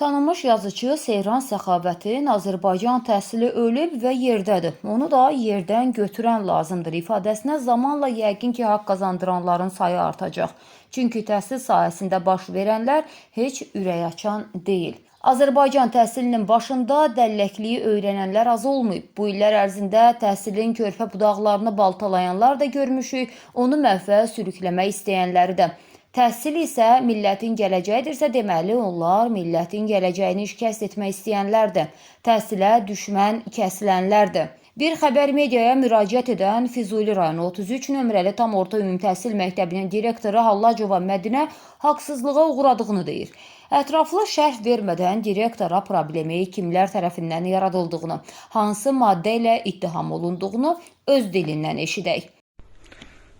Tanınmış yazıcı Seyran Səxavətin Azərbaycan təhsili ölüb və yerdədir. Onu da yerdən götürən lazımdır ifadəsinə zamanla yəqin ki, haqq qazandıranların sayı artacaq. Çünki təhsil sahəsində baş verənlər heç ürəkaçan deyil. Azərbaycan təhsilinin başında dəlləkliyi öyrənənlər az olmayıb. Bu illər ərzində təhsilin körpə budaqlarını baltalayanlar da görmüşük, onu məhvə sürükləmək istəyənləri də. Təhsil isə millətin gələcəyidirsə, deməli onlar millətin gələcəyini şikəst etmək istəyənlərdir. Təhsilə düşmən kəsilənlərdir. Bir xəbər mediaya müraciət edən Füzuli rayonu 33 nömrəli tam orta ümumi təhsil məktəbinin direktoru Hallacova Mədinə haqsızlığa uğradığını deyir. Ətraflı şərh vermədən direktora problemi kimlər tərəfindən yaradıldığını, hansı maddə ilə ittiham olunduğunu öz dilindən eşidək.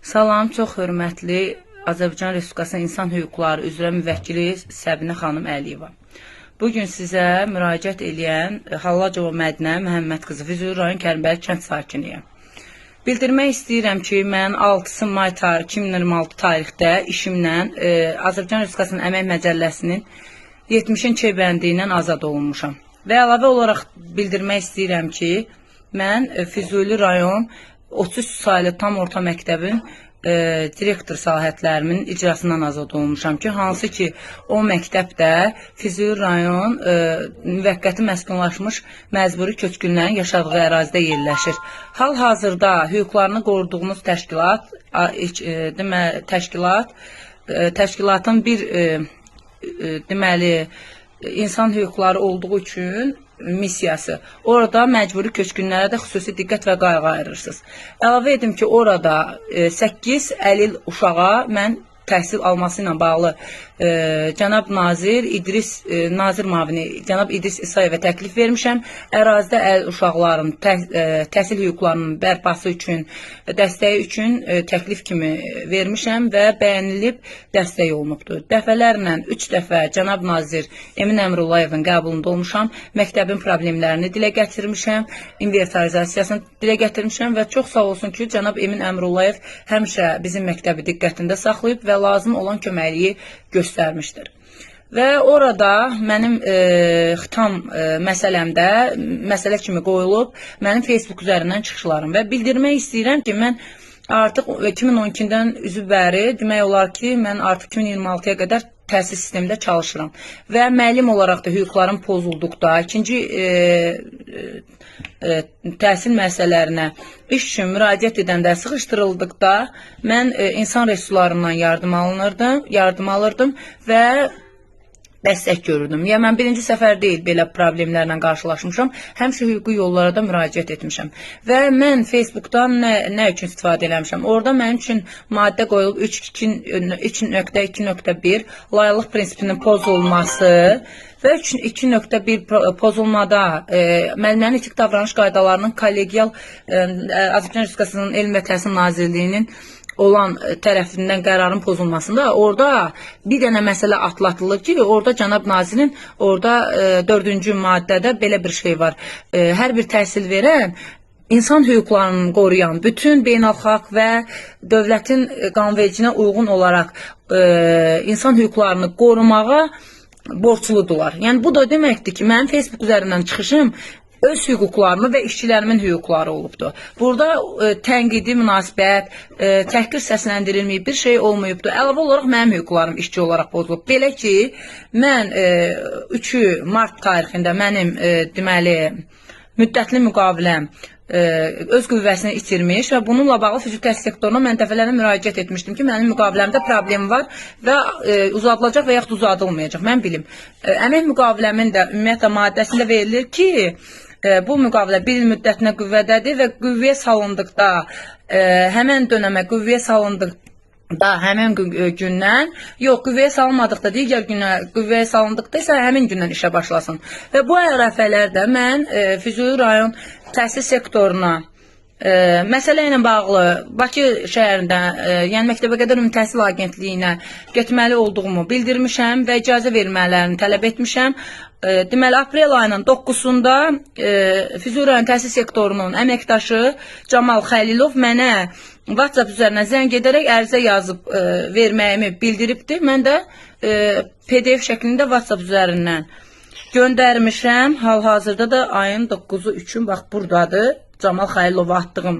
Salam, çox hörmətli Azərbaycan Respublikasının İnsan Hüquqları üzrə müvəkkili Səbinə xanım Əliyeva. Bugün sizə müraciət edən Hallacova Mədinə Məhəmməd qızı Füzuli rayon Kərimbəli kənd sakiniyəm. Bildirmək istəyirəm ki, mən 6 may 2026 tarixdə işimlə Azərbaycan Respublikasının Əmək Məcəlləsinin 70-ci bəndi ilə azad olunmuşam. Və əlavə olaraq bildirmək istəyirəm ki, mən Füzuli rayon 33 saylı tam orta məktəbin direktor səlahiyyətlərimin icrasından azad olmuşam ki, hansı ki, o məktəbdə Füzuli rayon müvəqqəti məskunlaşmış məcburi köçkünlərin yaşadığı ərazidə yerləşir. Hal-hazırda hüquqlarını qoruduğumuz təşkilatın bir insan hüquqları olduğu üçün missiyası. Orada məcburi köçkünlərə də xüsusi diqqət və qayğı ayırırsınız. Əlavə edim ki, orada 8 əlil uşağa mən təhsil alması ilə bağlı cənab nazir nazir müavini cənab İdris İsayevə təklif vermişəm. Ərazidə əlil uşaqların təhsil hüquqlarının bərpası üçün, dəstəyi üçün təklif kimi vermişəm və bəyənilib dəstək olunubdur. Dəfələrlə 3 dəfə cənab nazir Emin Əmrullayevin qəbulunda olmuşam. Məktəbin problemlərini dilə gətirmişəm, inventarizasiyasını dilə gətirmişəm və çox sağ olsun ki, cənab Emin Əmrullayev həmişə bizim məktəbi diqqətində saxlayıb və lazım olan köməkliyi göstərmişdir. Və orada mənim xitam məsələmdə məsələ kimi qoyulub mənim Facebook üzərindən çıxışlarım və bildirmək istəyirəm ki, mən artıq 2012-dən üzü bəri demək olar ki, mən artıq 2026-ya qədər təhsil sistemində çalışıram və müəllim olaraq da hüquqlarım pozulduqda, ikinci təhsil məsələlərinə iş üçün müraciət edəndə, sıxışdırıldıqda mən insan resurslarından yardım alırdım və dəstək görürdüm. Yəni, mən birinci səfər deyil belə problemlərlə qarşılaşmışam. Həmişə hüquqi yollara da müraciət etmişəm. Və mən Facebookdan nə üçün istifadə eləmişəm? Orada mənim üçün maddə qoyulub 3.2.1 layiqlıq prinsipinin pozulması və 2.1 pozulmada müəllimlərin etik davranış qaydalarının kollegial Azərbaycan Respublikasının Elm və Təhsil Nazirliyinin olan tərəfindən qərarın pozulmasında orada bir dənə məsələ atlatılır ki, orada cənab nazirin orada 4-cü maddədə belə bir şey var. Hər bir təhsil verən insan hüquqlarını qoruyan, bütün beynəlxalq və dövlətin qanunvericiliyinə uyğun olaraq insan hüquqlarını qorumağa borcludular. Yəni, bu da deməkdir ki, mənim Facebook üzərindən çıxışım öz hüquqlarımı və işçilərimin hüquqları olubdur. Burada tənqidi münasibət, təhqir səsləndirilməyib, bir şey olmayıbdır. Əlavə olaraq mənim hüquqlarım işçi olaraq pozulub. Belə ki, mən 3 mart tarixində mənim deməli müddətli müqaviləm öz qüvvəsini itirmiş və bununla bağlı xüsusi təhsil sektoruna mən dəfələrlə müraciət etmişdim ki, mənim müqaviləmdə problem var və uzadılacaq və yaxud uzadılmayacaq, mən bilim. Əmək müqaviləmin də ümumiyyətlə maddəsində verilir ki, bu müqavilə 1 il müddətinə qüvvədədir və qüvvəyə salındıqda, həmən dönəmə qüvvəyə salındıqda, həmən gündən, yox, qüvvəyə salınmadıqda, digər günə qüvvəyə salındıqda isə həmin gündən işə başlasın. Və bu ərəfələrdə mən Füzuli rayon təhsil sektoruna məsələ ilə bağlı Bakı şəhərində, yəni Məktəbəqədər Ümumi Təhsil Agentliyinə getməli olduğumu bildirmişəm və icazə vermələrini tələb etmişəm. Deməli, aprel ayının 9-sunda Füzuli rayon təhsil sektorunun əməkdaşı Camal Xəlilov mənə WhatsApp üzərindən zəng edərək ərizə yazıb verməyimi bildiribdir. Mən də PDF şəklində WhatsApp üzərindən göndərmişəm. Hal-hazırda da ayın 9-u üçün bax buradadır. Camal Xəlilova atdığım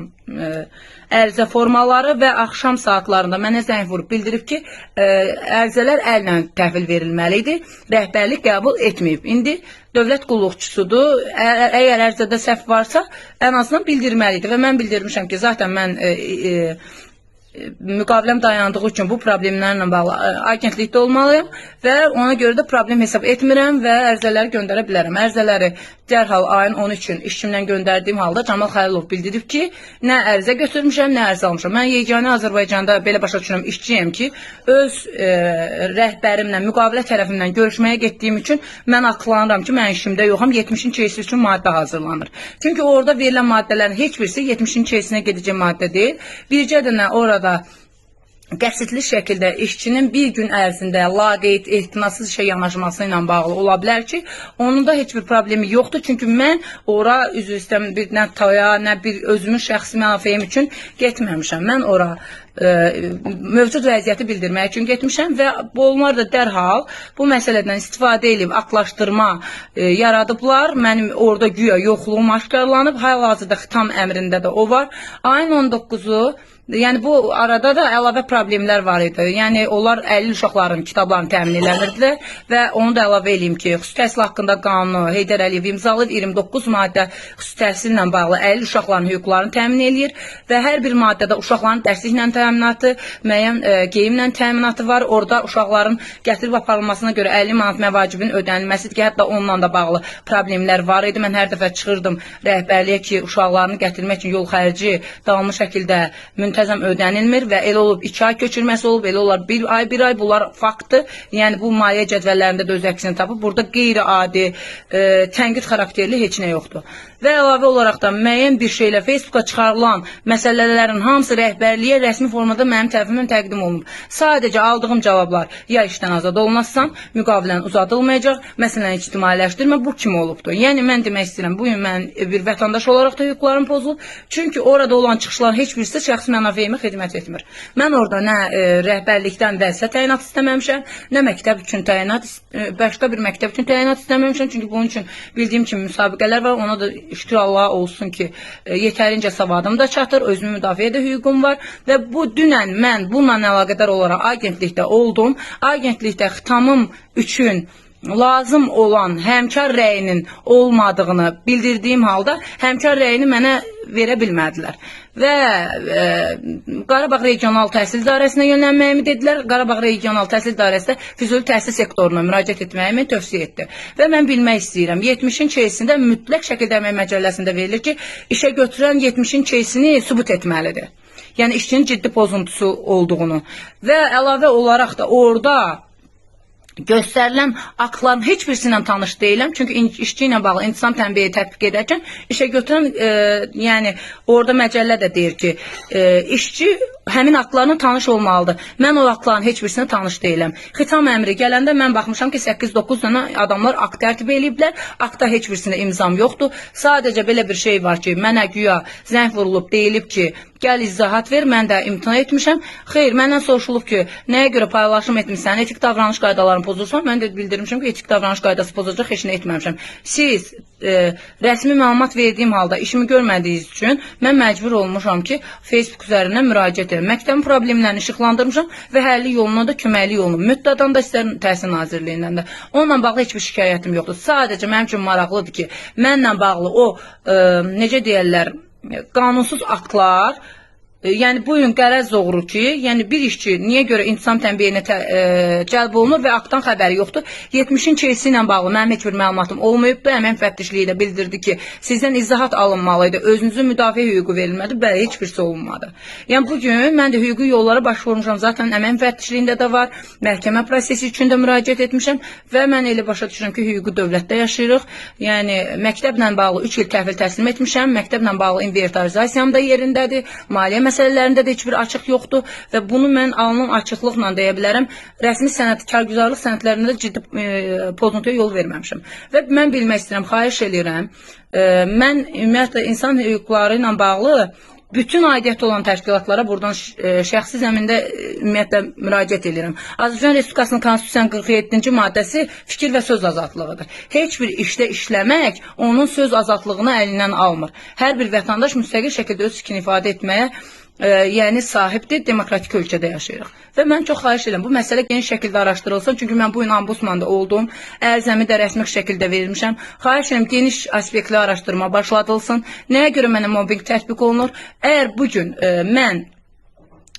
ərizə formaları və axşam saatlarında mənə zəng vurub bildirib ki, ərizələr əllə təhvil verilməli idi. Rəhbərlik qəbul etməyib. İndi dövlət qulluqçusudur. Əgər ərizədə səhv varsa, ən azından bildirməli idi və mən bildirmişəm ki, zaten mən müqaviləm dayandığı üçün bu problemlərlə bağlı agentlikdə olmalıyım və ona görə də problem hesab etmirəm və ərizələri göndərə bilərəm. Ərizələri dərhal ayın 13-ün işçimdən göndərdiyim halda Camal Xəlilov bildirib ki, nə ərizə götürmüşəm, nə ərizə almışam. Mən yeganə Azərbaycanda belə başa düşürəm işçiyəm ki, öz rəhbərimlə, müqavilə tərəfimdən görüşməyə getdiyim üçün mən haqlanıram ki, mən işimdə yoxam, 70-in çeyisi üçün maddə hazırlanır. Çünki orada verilən maddələrin heç birisi 70-in çeyisinə gedəcək maddə deyil. Bircə dənə orada qəsdli şəkildə işçinin bir gün ərzində laqeyd, ehtinasız işə yanaşması ilə bağlı ola bilər ki, onun da heç bir problemi yoxdur. Çünki mən ora üzr istəyirəm, bir nə taya, nə bir özümün şəxsi mənafeyim üçün getməmişəm. Mən ora mövcud vəziyyəti bildirmək üçün getmişəm və onlar da dərhal bu məsələdən istifadə edib aklaşdırma yaradıblar. Mənim orada güya yoxluğum aşkarlanıb, hal-hazırda xitam əmrində də o var. Ayın 19-u, yəni bu arada da əlavə problemlər var idi. Yəni onlar 50 uşaqların kitablarını təmin eləmirdilər və onu da əlavə edeyim ki, xüsusi təhsil haqqında qanunu Heydər Əliyev imzalayıb 29 maddə xüsusi təhsillə bağlı 50 uşaqların hüquqlarını təmin eləyir və hər bir maddədə uşaqların dərsliklə təminatı, müəyyən geyimlə təminatı var. Orada uşaqların gətirib aparılmasına görə 50 manat məvacibin ödənilməsidir ki, hətta onunla da bağlı problemlər var idi. Mən hər dəfə çıxırdım rəhbərliyə ki, uşaqlarını gətirmək üçün yol xərci davamlı şəkildə müntəzəm ödənilmir və elə olub 2 ay köçürməsi olub, elə olar 1 ay, bunlar faktdır. Yəni bu maliyyə cədvəllərində də öz əksini tapıb. Burada qeyri-adi, tənqid xarakterli heç nə yoxdur. Və əlavə olaraq da müəyyən bir şeylə Facebooka çıxarılan məsələlərin hamısı rəhbərliyə rəsmi formada mənim tərəfimdən təqdim olunub. Sadəcə aldığım cavablar, ya işdən azad olunassan, müqavilən uzadılmayacaq, məsələn ictimailəşdirmə, bu kimi olubdur. Yəni mən demək istəyirəm, bugün mən bir vətəndaş olaraq da hüquqlarım pozulub. Çünki orada olan çıxışların heç birisi şəxsi mənafeyimə xidmət etmir. Mən orada nə rəhbərlikdən vəzifə təyinat istəməmişəm, nə məktəb üçün təyinat, başqa bir məktəb üçün təyinat istəməmişəm. Çünki bunun üçün bildiyim kimi müsabiqələr var. Ona da şükür Allaha olsun ki, yetərincə savadım da çatır, özümü müdafiə edə hüququm var və bu dünən mən bununla əlaqədar olaraq agentlikdə oldum. Agentlikdə xitamım üçün lazım olan həmkar rəyinin olmadığını bildirdiyim halda həmkar rəyini mənə verə bilmədilər. Və Qarabağ Regional Təhsil İdarəsinə yönəlməyimi dedilər. Qarabağ Regional Təhsil İdarəsi də Füzuli təhsil sektoruna müraciət etməyimi tövsiyə etdi. Və mən bilmək istəyirəm, 70-in çeyisində mütləq şəkildə əmək məcəlləsində verilir ki, işə götürən 70-in çeyisini sübut etməlidir. Yəni işçinin ciddi pozuntusu olduğunu. Və əlavə olaraq da orada göstərilən aktların heç birisindən tanış deyiləm. Çünki işçi ilə bağlı intisam tənbiyi tətbiq edərkən işə götürən, yəni orada məcəllə də deyir ki, işçi həmin aktlarına tanış olmalıdır. Mən o aktların heç birisine tanış deyiləm. Xitam əmri gələndə mən baxmışam ki, 8-9 dənə adamlar akt tərtib eləyiblər. Akta heç birisində imzam yoxdur. Sadəcə belə bir şey var ki, mənə güya zəng vurulub, deyilib ki, gəl izahat ver, mən də imtina etmişəm. Xeyr, məndən soruşulub ki, nəyə görə paylaşım etmişsən, etik davranış qaydalarını pozursan, mən də bildirmişəm ki, etik davranış qaydası pozacaq heç nə etməmişəm. Siz rəsmi məlumat verdiyim halda işimi görmədiyiniz üçün mən məcbur olmuşam ki, Facebook üzərindən müraciət edim. Məktəbin problemlərini işıqlandırmışam və həlli yoluna da köməkli yolum. Müddədan da istər Təhsil Nazirliyindən də. Onunla bağlı heç bir şikayətim yoxdur. Sadəcə mənim üçün maraqlıdır ki, mənlə bağlı o, necə deyərlər, qanunsuz aktlar, yəni bu gün qərəz doğurur ki, yəni bir işçi niyə görə intisam tənbiyinə cəlb olunur və aktdan xəbəri yoxdur. 70-in çeyisi ilə bağlı mənim heç bir məlumatım olmayıbdır. Əmək müfəttişliyi də bildirdi ki, sizdən izahat alınmalıydı, özünüzün müdafiə hüququ verilmədi, bəli, heç birisi olunmadı. Yəni bugün mən də hüquqi yollara başvurmuşam. Zaten əmək müfəttişliyində də var, məhkəmə prosesi üçün də müraciət etmişəm və mən elə başa düşürəm ki, hüquqi dövlətdə yaşayırıq. Yəni məktəblə bağlı 3 il təhvil təslim etmişəm, məktəblə bağlı inventarizasiyam da yerindədir, maliyyə məsələlərində də heç bir açıq yoxdur və bunu mən alınan açıqlıqla deyə bilərəm. Rəsmi sənəd, kargüzarlıq sənədlərində ciddi pozuntuya yol verməmişəm. Və mən bilmək istəyirəm, xahiş edirəm, mən ümumiyyətlə insan hüquqları ilə bağlı bütün aidiyyəti olan təşkilatlara buradan şəxsi zəmində ümumiyyətlə müraciət edirəm. Azərbaycan Respublikasının Konstitusiyasının 47-ci maddəsi fikir və söz azadlığıdır. Heç bir işdə işləmək onun söz azadlığını əlindən almır. Hər bir vətəndaş müstəqil şəkildə öz fikrini ifadə etməyə yəni sahibdir, demokratik ölkədə yaşayırıq. Və mən çox xahiş edirəm, bu məsələ geniş şəkildə araşdırılsın. Çünki mən bu gün ombudsmanda oldum, ərizəmi də rəsmi şəkildə verilmişəm. Xahiş edirəm, geniş aspektli araşdırma başladılsın. Nəyə görə mənə mobbing tətbiq olunur? Əgər bugün mən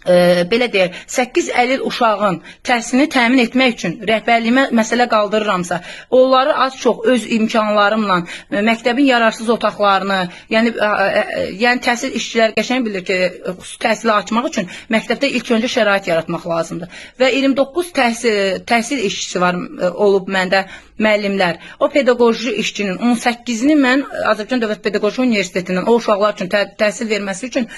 belə deyək, 8 əlil uşağın təhsilini təmin etmək üçün rəhbərliyimə məsələ qaldırıramsa, onları az-çox öz imkanlarımla məktəbin yararsız otaqlarını, yəni təhsil işçiləri qəşəng bilir ki, xüsusi təhsili açmaq üçün məktəbdə ilk öncə şərait yaratmaq lazımdır. Və 29 təhsil işçisi var olub məndə müəllimlər. O pedaqoji işçinin 18-ni mən Azərbaycan Dövlət Pedaqoji Universitetindən o uşaqlar üçün təhsil verməsi üçün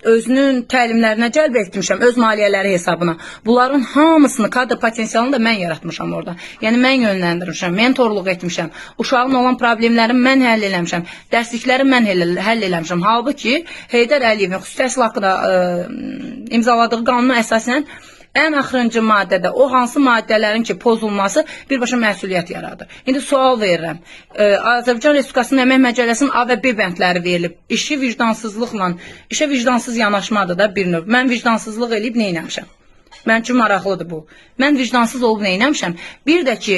özünün təlimlərinə cəlb etmişəm, öz maliyyələri hesabına. Bunların hamısını, kadr potensialını da mən yaratmışam orada. Yəni mən yönləndirmişəm, mentorluq etmişəm. Uşağın olan problemlərini mən həll eləmişəm, dərslikləri mən həll eləmişəm. Halbuki Heydər Əliyevin xüsusi təhsil haqqında imzaladığı qanuna əsasən ən axırıncı maddədə o hansı maddələrin ki pozulması birbaşa məsuliyyət yaradır. İndi sual verirəm. Azərbaycan Respublikasının Əmək Məcəlləsinin A və B bəndləri verilib. İşi vicdansızlıqla, işə vicdansız yanaşmadır da bir növ. Mən vicdansızlıq eləyib neynəmişəm? Mən üçün maraqlıdır bu. Mən vicdansız olub neynəmişəm? Bir də ki,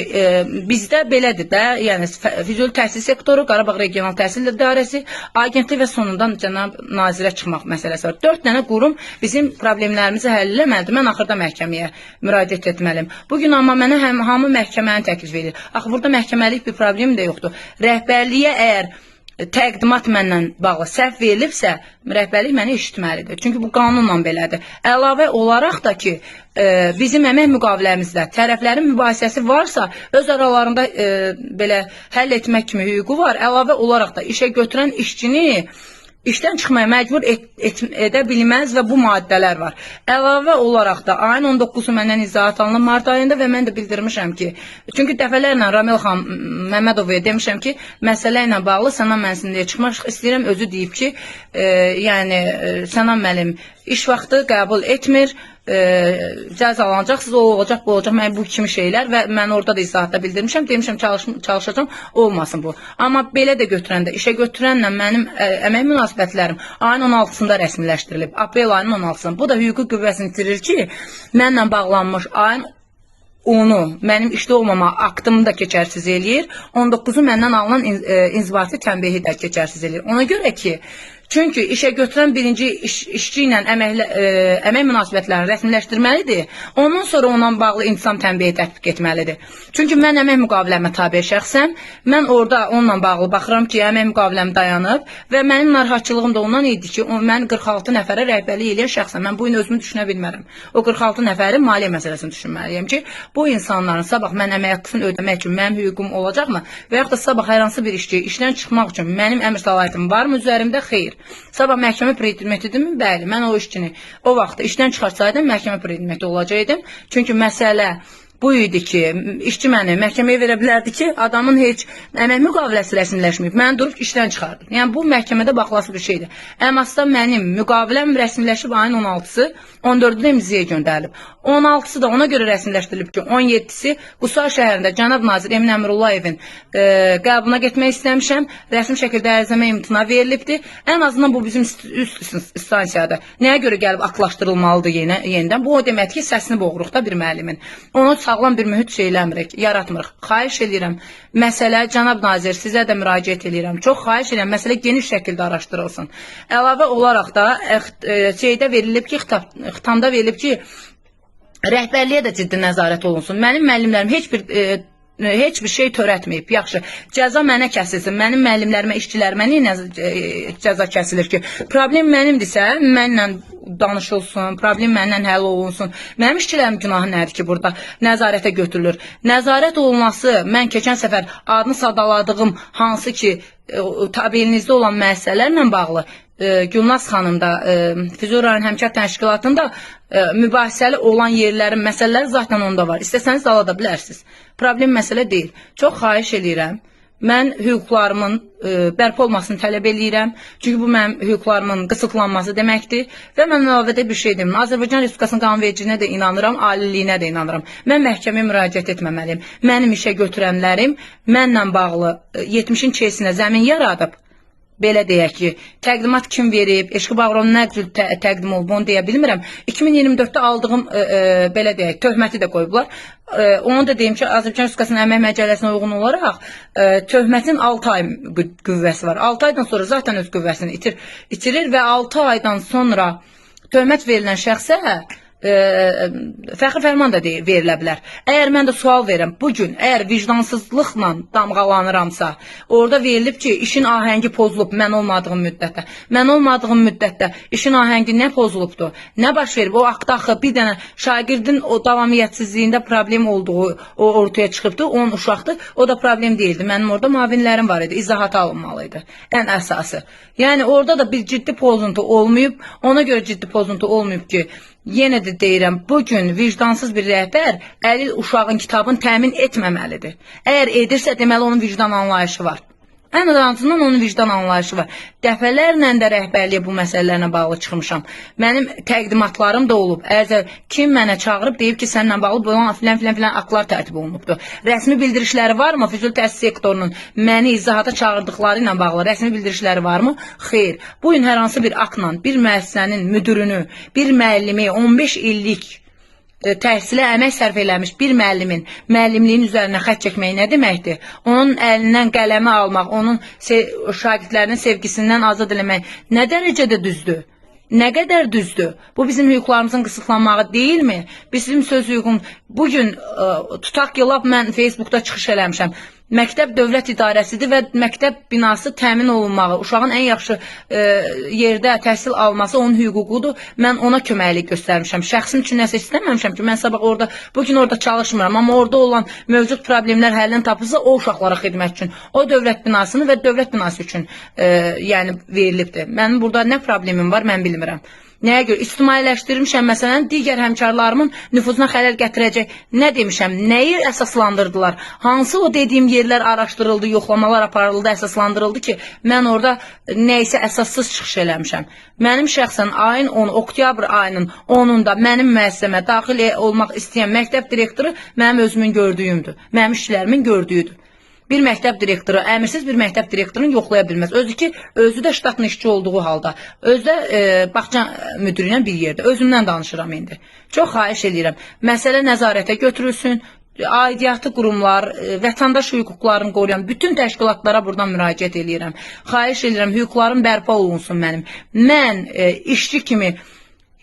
bizdə belədir də, yəni Füzuli Təhsil Sektoru, Qarabağ Regional Təhsil İdarəsi, agentlik və sonundan cənab nazirə çıxmaq məsələsi var. 4 dənə qurum bizim problemlərimizi həll eləməlidir. Mən axırda məhkəməyə müraciət etməliyim. Bugün amma mənə hamı məhkəməni təklif edir. Axı, burada məhkəməlik bir problem də yoxdur. Rəhbərliyə əgər təqdimat məndən bağlı səhv verilibsə, rəhbərlik məni eşitməlidir. Çünki bu qanunla belədir. Əlavə olaraq da ki, bizim əmək müqaviləmizdə tərəflərin mübahisəsi varsa, öz aralarında belə həll etmək kimi hüququ var. Əlavə olaraq da işə götürən işçini işdən çıxmaya məcbur edə bilməz və bu maddələr var. Əlavə olaraq da ayın 19-u məndən izahat alınıb mart ayında və mən də bildirmişəm ki, çünki dəfələrlə Ramil xanım Məmmədovaya demişəm ki, məsələ ilə bağlı Sənan mənzilliyə çıxmaq istəyirəm, özü deyib ki, yəni Sənan müəllim iş vaxtı qəbul etmir, cəzalanacaqsınız, o olacaq, bu olacaq, mən bu kimi şeylər və mən orada da izahatda bildirmişəm, demişəm çalışacağım, olmasın bu. Amma belə də götürəndə, işə götürənlə mənim əmək münasibətlərim ayın 16-sında rəsmiləşdirilib, aprel ayının 16-sında. Bu da hüquqi qüvvəsini itirir ki, mənlə bağlanmış ayın 10-u mənim işdə olmama aktımı da keçərsiz eləyir, 19-u məndən alınan inzibati tənbihi də keçərsiz eləyir. Ona görə ki, çünki işə götürən birinci işçi ilə əmək münasibətlərini rəsmiləşdirməlidir. Ondan sonra ondan bağlı intisam tənbihi tətbiq etməlidir. Çünki mən əmək müqaviləmə tabe şəxsəm, mən orada onunla bağlı baxıram ki, əmək müqaviləm dayanıb və mənim narahatçılığım da ondan idi ki, mən 46 nəfərə rəhbərlik eləyən şəxsəm. Mən bu gün özümü düşünə bilmərəm. O 46 nəfərin maliyyə məsələsini düşünməliyəm ki, bu insanların sabah mən əmək haqqısını ödəmək üçün mənim hüququm olacaqmı? Və yaxud da sabah hər hansı bir işçi işdən çıxmaq üçün mənim əmr səlahiyyətim varmı üzərimdə? Xeyr. Sabah məhkəmə predmetidirmi? Bəli, mən o işçini o vaxt işdən çıxarsaydım, məhkəmə predmeti olacaqdım. Çünki məsələ bu idi ki, işçi məni məhkəməyə verə bilərdi ki, adamın heç əmək müqaviləsi rəsmiləşməyib, məni durub işdən çıxardı. Yəni, bu məhkəmədə baxılası bir şeydir. Əmasda mənim müqaviləm rəsmiləşib ayın 16-sı, 14-də imzaya göndərilib. 16-sı da ona görə rəsmiləşdirilib ki, 17-si Qusar şəhərində cənab nazir Emin Əmirullayevin qəbuluna getmək istəmişəm, rəsmi şəkildə ərizəmə imtina verilibdir. Ən azından bu bizim üst stansiyada. Nəyə görə gəlib aklaşdırılmalıdır yenidən? Bu o demək ki, səsini boğuruq da bir müəllimin. Onu sağlam bir mühit şeyləmirik, yaratmırıq. Xahiş edirəm, məsələ cənab nazir, sizə də müraciət edirəm. Çox xahiş edirəm, məsələ geniş şəkildə araşdırılsın. Əlavə olaraq da şeydə verilib ki, xitamda verilib ki, rəhbərliyə də ciddi nəzarət olunsun. Mənim müəllimlərim heç bir şey törətməyib. Yaxşı, cəza mənə kəsilsin. Mənim müəllimlərimə, işçilərimə niyə cəza kəsilir ki? Problem mənimdirsə, mənlə danışılsın, problem məndən həll olunsun. Mənim işçilərim günahı nədir ki, burada nəzarətə götürülür? Nəzarət olunması, mən keçən səfər adını sadaladığım hansı ki, tabelinizdə olan məsələlərlə bağlı Gülnaz xanım da Füzuli rayon həmkar təşkilatında mübahisəli olan yerlərin məsələləri zaten onda var. İstəsəniz alada bilərsiniz. Problem məsələ deyil. Çox xahiş edirəm. Mən hüquqlarımın bərpa olmasını tələb eləyirəm. Çünki bu mənim hüquqlarımın qısıtlanması deməkdir. Və mən əlavədə bir şey deyim. Azərbaycan Respublikasının qanunvericiliyinə də inanıram, aliliyinə də inanıram. Mən məhkəməyə müraciət etməməliyim. Mənim işə götürənlərim mənlə bağlı 70-in kesinə zəmin yaradıb. Belə deyək ki, təqdimat kim verib, Eşqi Bağırovun nə cür təqdim olub, onu deyə bilmirəm. 2024-də aldığım, belə deyək, töhməti də qoyublar. Onu da deyim ki, Azərbaycan Respublikasının Əmək Məcəlləsinə uyğun olaraq töhmətin 6 ay qüvvəsi var. 6 aydan sonra zaten öz qüvvəsini itirir və 6 aydan sonra töhmət verilən şəxsə fəxri fərman da verilə bilər. Əgər mən də sual verirəm, bugün əgər vicdansızlıqla damğalanıramsa, orada verilib ki, işin ahəngi pozulub mən olmadığım müddətdə. Mən olmadığım müddətdə işin ahəngi nə pozulubdur? Nə baş verib? O aqda axı bir dənə şagirdin o davamiyyətsizliyində problem olduğu ortaya çıxıbdır, onun uşaqdır. O da problem deyildi. Mənim orada müavinlərim var idi. İzahata alınmalıydı. Ən əsası. Yəni orada da bir ciddi pozuntu olmayıb. Ona görə ciddi pozuntu olmayıb ki, yenə də deyirəm, bugün vicdansız bir rəhbər əlil uşağın kitabını təmin etməməlidir. Əgər edirsə, deməli onun vicdan anlayışı var. Ən azından onun vicdan anlayışı var. Dəfələrlə də rəhbərliyə bu məsələlərlə bağlı çıxmışam. Mənim təqdimatlarım da olub. Əgər kim mənə çağırıb deyib ki, səninlə bağlı filan aktlar tərtib olunubdur. Rəsmi bildirişləri varmı? Füzuli təhsil sektorunun məni izahata çağırdıqları ilə bağlı rəsmi bildirişləri varmı? Xeyr. Bu gün hər hansı bir aktla bir müəssisənin müdürünü, bir müəllimi 15 illik təhsilə əmək sərf eləmiş bir müəllimin müəllimliyin üzərinə xətt çəkmək nə deməkdir? Onun əlindən qələmi almaq, onun şagirdlərinin sevgisindən azad eləmək nə dərəcədə düzdür? Nə qədər düzdür? Bu bizim hüquqlarımızın qısıtlanmağı deyilmi? Bizim söz hüququm bugün tutaq ki, mən Facebookda çıxış eləmişəm. Məktəb dövlət idarəsidir və məktəb binası təmin olunmağı, uşağın ən yaxşı yerdə təhsil alması onun hüququdur. Mən ona köməklik göstərmişəm. Şəxsim üçün nəsə istəməmişəm ki, mən sabah orada, bugün orada çalışmıram. Amma orada olan mövcud problemlər həllini tapılsa, o uşaqlara xidmət üçün, o dövlət binasını və dövlət binası üçün yəni verilibdir. Mənim burada nə problemim var, mən bilmirəm. Nəyə görə? İctimailəşdirmişəm, məsələn, digər həmkarlarımın nüfuzuna xələl gətirəcək. Nə demişəm? Nəyi əsaslandırdılar? Hansı o dediyim yerlər araşdırıldı, yoxlamalar aparıldı, əsaslandırıldı ki, mən orada nəysə əsassız çıxış eləmişəm. Mənim şəxsən ayın 10, oktyabr ayının 10-unda mənim müəssisəmə daxil olmaq istəyən məktəb direktoru mənim özümün gördüyümdür. Mənim işçilərimin gördüyüdür. Bir məktəb direktoru, əmirsiz bir məktəb direktorunu yoxlaya bilməz. Özü də ştatın işçi olduğu halda. Özü də bağça müdürü ilə bir yerdə. Özümdən danışıram indi. Çox xahiş edirəm. Məsələ nəzarətə götürülsün. Aidiyyatı qurumlar, vətəndaş hüquqlarını qoruyan bütün təşkilatlara buradan müraciət edirəm. Xahiş edirəm, hüquqlarım bərpa olunsun mənim. Mən işçi kimi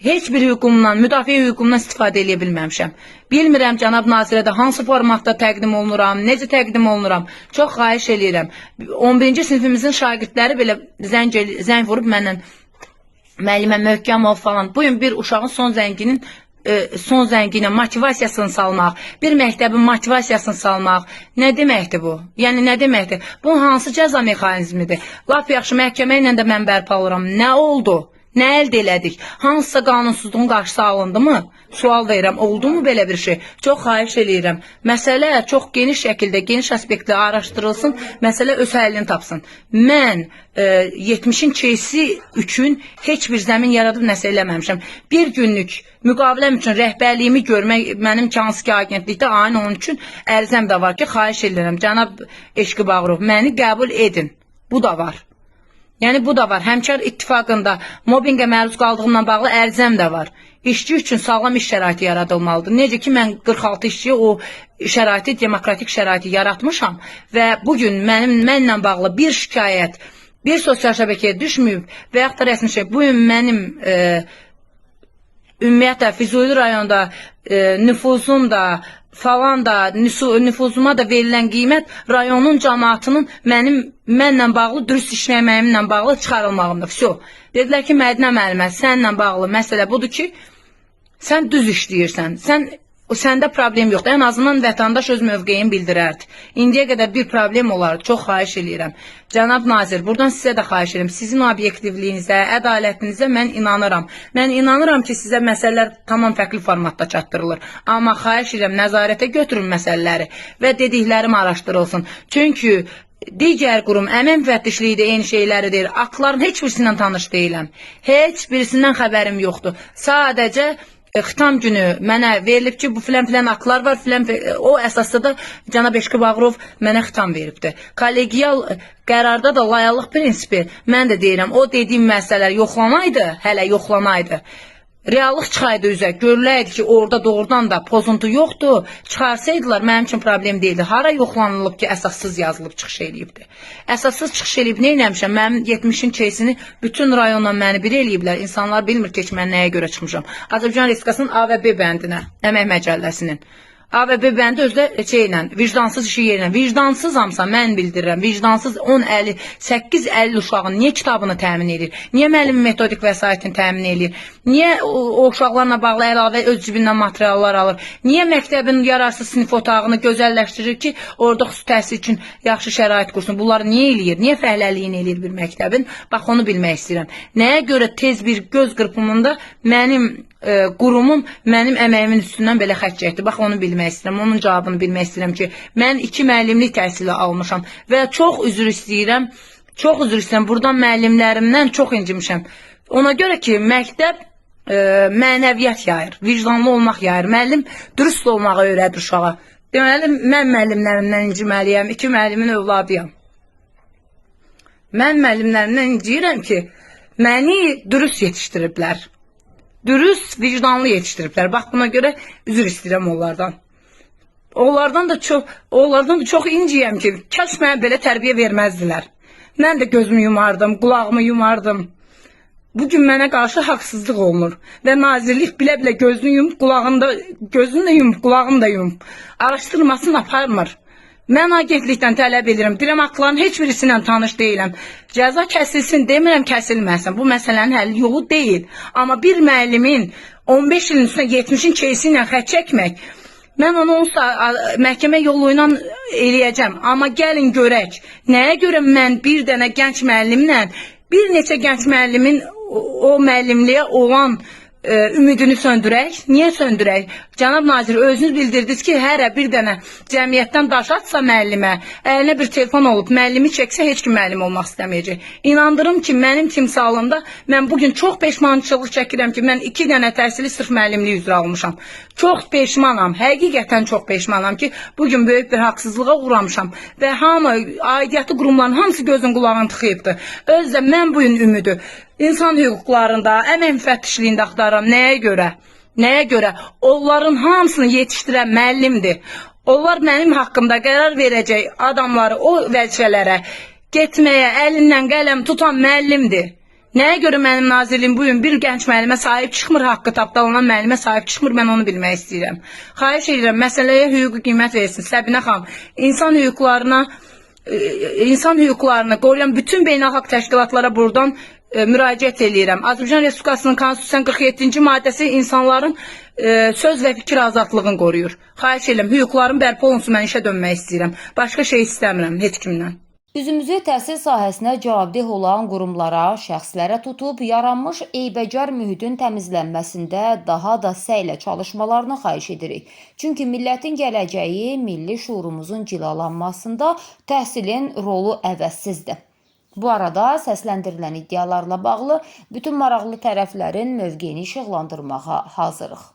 heç bir hüququmdan, müdafiə hüququmdan istifadə edə bilməmişəm. Bilmirəm, cənab nazirədə hansı formatda təqdim olunuram, necə təqdim olunuram. Çox xahiş edirəm. 11-ci sinifimizin şagirdləri belə zəng vurub məndən, müəllimə Möhkəmov falan. Bugün bir uşağın son zənginə motivasiyasını salmaq, bir məktəbin motivasiyasını salmaq, nə deməkdir bu? Yəni, nə deməkdir? Bu hansı cəza mexanizmidir? Lap yaxşı, məhkəmə ilə də mən bərpa oluram. Nə oldu? Nə əldə elədik? Hansısa qanunsuzluğun qarşısı alındı mı? Sual verirəm, oldu mu belə bir şey? Çox xahiş edirəm. Məsələ çox geniş şəkildə, geniş aspektlə araşdırılsın, məsələ öz həllini tapsın. Mən 70-in кейsi üçün heç bir zəmin yaradıb nəsə eləməmişəm. Bir günlük müqaviləm üçün rəhbərliyimi görmək mənim Kansiki agentlikdə ayın onun üçün ərizəm də var ki, xahiş edirəm. Cənab Eşqi Bağırov, məni qəbul edin. Bu da var. Yəni, bu da var. Həmkar ittifaqında mobbingə məruz qaldığımla bağlı ərizəm də var. İşçi üçün sağlam iş şəraiti yaradılmalıdır. Necə ki, mən 46 işçiyə o şəraiti, demokratik şəraiti yaratmışam və bugün mənimlə bağlı bir şikayət, bir sosial şəbəkəyə düşməyib və yaxud da rəsmi şey, bugün mənim ümumiyyətlə Füzuli rayonda nüfuzum da, falan da, nüfuzuma da verilən qiymət rayonun cəmaatının mənlə bağlı, dürüst işləməyimlə bağlı çıxarılmağımdır. Dedilər ki, Mədinə müəllimə, sənlə bağlı məsələ budur ki, sən düz işləyirsən, səndə problem yoxdur. Ən azından vətəndaş öz mövqeyini bildirərdi. İndiyə qədər bir problem olardı. Çox xahiş edirəm. Cənab nazir, buradan sizə də xahiş edirəm. Sizin obyektivliyinizə, ədalətinizə mən inanıram. Mən inanıram ki, sizə məsələlər tamam fərqli formatda çatdırılır. Amma xahiş edirəm, nəzarətə götürün məsələləri və dediklərim araşdırılsın. Çünki digər qurum əmək müfəttişliyi də eyni şeyləri deyir. Aktların heç birisindən tanış deyiləm. Heç birisindən xəbərim yoxdur. Sadəcə xitam günü mənə verilib ki, bu filan aktlar var, o əsasda da cənab Eşqi Bağırov mənə xitam veribdir. Kollegial qərarda da layıqlıq prinsipi, mən də deyirəm, o dediyim məsələlər yoxlanaydı, hələ yoxlanaydı. Reallıq çıxaydı üzə, görüləydi ki, orada doğrudan da pozuntu yoxdur, çıxarsaydılar mənim üçün problem deyildi. Hara yoxlanılıb ki, əsassız yazılıb çıxış eləyibdir. Əsassız çıxış eləyib, nə eləmişəm? Mənim 70-in keysini bütün rayondan məni bir eləyiblər. İnsanlar bilmir ki, mən nəyə görə çıxmışam. Azərbaycan Respublikasının A və B bəndinə, əmək məcəlləsinin. A və B bəndi özdə vicdansız işi yerinə. Vicdansızamsa mən bildirirəm. Vicdansız 10-50, 8-50 uşağın niyə kitabını təmin edir? Niyə müəllim metodik vəsaitini təmin edir? Niyə o uşaqlarla bağlı əlavə öz cibindən materiallar alır? Niyə məktəbin yararsız sinif otağını gözəlləşdirir ki, orada xüsusi təhsil üçün yaxşı şərait qursun? Bunları niyə eləyir? Niyə fəhləliyini eləyir bir məktəbin? Bax, onu bilmək istəyirəm. Nəyə görə tez bir göz qırpımında mənim qurumum mənim əməyimin üstündən belə xətt çəkdi? Bax, onu bilmək istəyirəm, onun cavabını bilmək istəyirəm ki, mən 2 müəllimlik təhsili almışam və çox üzr istəyirəm, buradan müəllimlərimdən çox incimişəm. Ona görə ki, məktəb mənəviyyat yayır, vicdanlı olmaq yayır, müəllim dürüst olmağı öyrədir uşağa. Deməli, mən müəllimlərimdən inciməliyəm, 2 müəllimin övladıyam. Mən müəllimlərimdən inciyirəm ki, məni dürüst yetişdiriblər. Dürüst, vicdanlı yetişdiriblər. Bax, buna görə üzr istəyirəm onlardan. Onlardan da çox inciyəm ki, kəs mənə belə tərbiyə verməzdilər. Mən də gözümü yumardım, qulağımı yumardım. Bugün mənə qarşı haqsızlıq olunur və nazirlik bilə-bilə gözünü yum, gözünü də yum, qulağını da yum. Araşdırmasını aparmır. Mən agentlikdən tələb edirəm. Deyirəm, aktların heç birisindən tanış deyiləm. Cəza kəsilsin, demirəm kəsilməsin. Bu məsələnin həlli yolu deyil. Amma bir müəllimin 15 ilin üstünə 70-in keysi ilə xətt çəkmək, mən onu məhkəmə yolu ilə eləyəcəm. Amma gəlin görək, nəyə görə mən bir dənə gənc müəllimlə bir neçə gənc müəllimin o müəllimliyə olan ümidini söndürək. Niyə söndürək? Cənab nazir, özünüz bildirdiniz ki, hərə bir dənə cəmiyyətdən daş atsa müəllimə, əlinə bir telefon olub, müəllimi çəksə, heç kim müəllim olmaq istəməyəcək. İnandırım ki, mənim timsalımda mən bugün çox peşmançılıq çəkirəm ki, mən 2 dənə təhsili sırf müəllimlik üzrə almışam. Çox peşmanam, həqiqətən çox peşmanam ki, bugün böyük bir haqsızlığa uğramışam və aidiyyatı qurumların hamısı gözün qulağını tıxıyıbdır. Özdə mən bugün ümidi İnsan hüquqlarında, əmək müfəttişliyində axtarıram. Nəyə görə? Nəyə görə? Onların hamısını yetişdirən müəllimdir. Onlar mənim haqqımda qərar verəcək adamları o vəzifələrə getməyə əlindən qələm tutan müəllimdir. Nəyə görə mənim nazirliyim bugün bir gənc müəllimə sahib çıxmır, haqqı tapdalanan müəllimə sahib çıxmır, mən onu bilmək istəyirəm. Xahiş edirəm, məsələyə hüquqi qiymət versin. Səbinə xanım, insan hüquqlarını qoruyan bütün beynəlxalq təşkilatlara buradan müraciət edirəm. Azərbaycan Respublikasının Konstitusiyasının 47-ci maddəsi insanların söz və fikir azadlığını qoruyur. Xahiş edirəm, hüquqlarım bərpa olunsun, mən işə dönmək istəyirəm. Başqa şey istəmirəm heç kimdən. Üzümüzü təhsil sahəsinə cavabdeh olan qurumlara, şəxslərə tutub yaranmış eybəcər mühitin təmizlənməsində daha da səylə çalışmalarını xahiş edirik. Çünki millətin gələcəyi, milli şuurumuzun cilalanmasında təhsilin rolu əvəzsizdir. Bu arada səsləndirilən iddialarla bağlı bütün maraqlı tərəflərin mövqeyini işıqlandırmağa hazırıq.